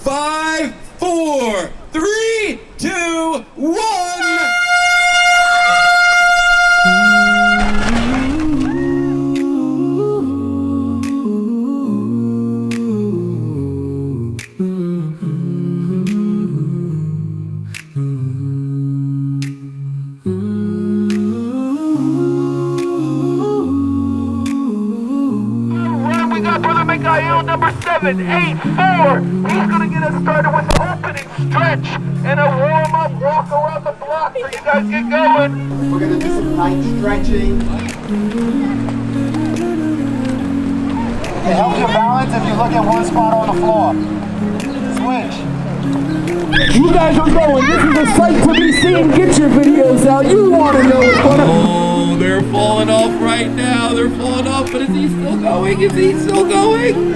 5, 4, 3, 2, 1. Number 784. He's gonna get us started with the opening stretch and a warm-up walk around the block. So you guys get going. We're gonna do some light stretching. It helps you balance if you look at one spot on the floor. Switch. You guys are going. This is a sight to be seen. Get your videos out. You want to know what's going on. Oh, they're falling off right now. They're falling off, but is he still going? Is he still going?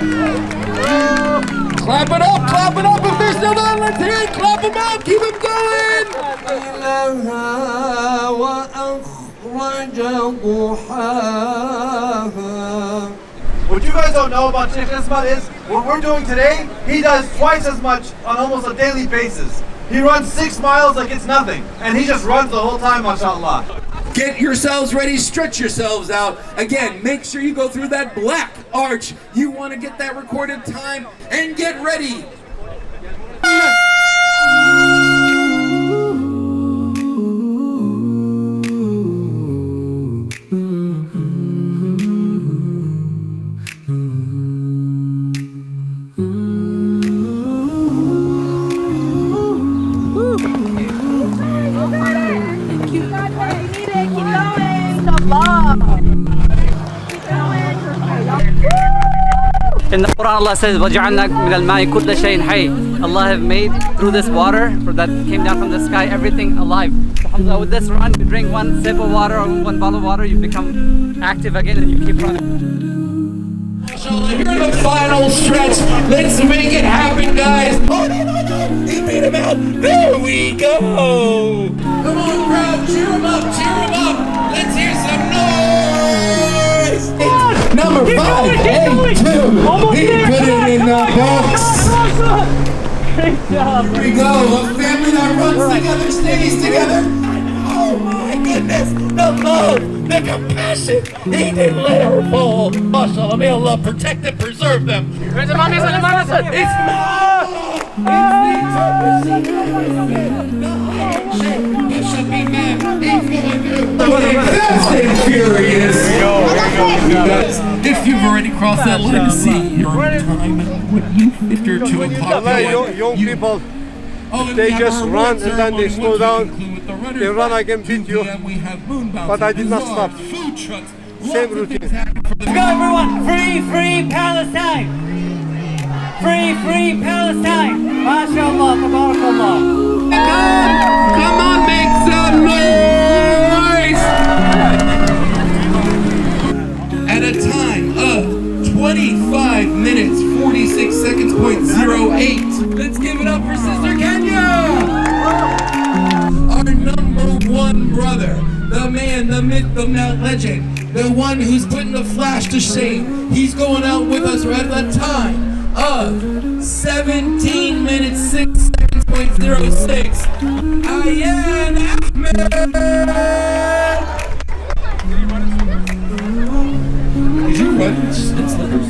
Clap it up if they're still on. Let's hear it. Clap them out. Keep them going. What you guys don't know about Shaykh Ismet is what we're doing today, he does twice as much on almost a daily basis. He runs 6 miles like it's nothing, and he just runs the whole time, mashallah. Get yourselves ready, stretch yourselves out. Again, make sure you go through that black arch. You want to get that recorded time and get ready. In the Quran, Allah says, وَجَعَلْنَا مِنَ الْمَاءِ كُلَّ شَيْءٍ حَيٍّ. Allah have made through this water that came down from the sky everything alive. Alhamdulillah, with this run, you drink one sip of water or one bottle of water, you become active again and you keep running. Here the final stretch. Let's make it happen, guys. Oh, no. He beat him out. There we go. Come on, crowd. Cheer him up. Let's hear some noise. Number 582. He put it in the box. Great job. Here we go. A family that runs together stays together. Oh my goodness. The love, the compassion. He didn't let her fall. MashaAllah, may Allah protect and preserve them. It's it should be mad. Fast and furious. If you've already crossed that line to see your time, if you're 2 o'clock, young people, they just run and then they slow down. They run again, beat you. But I did not stop. Same routine. Let's go, everyone. Free Palestine. Free Palestine. MashaAllah, tabarakallah. Come on, make some noise! At a time of 25 minutes, 46 seconds, .08. Let's give it up for Sister Kenya! Our #1 brother, the man, the myth, the legend, the one who's putting the Flash to shame. He's going out with us right at a time of 17 minutes, 6 seconds, .06. Ayan Ahmed! Did you run in slippers?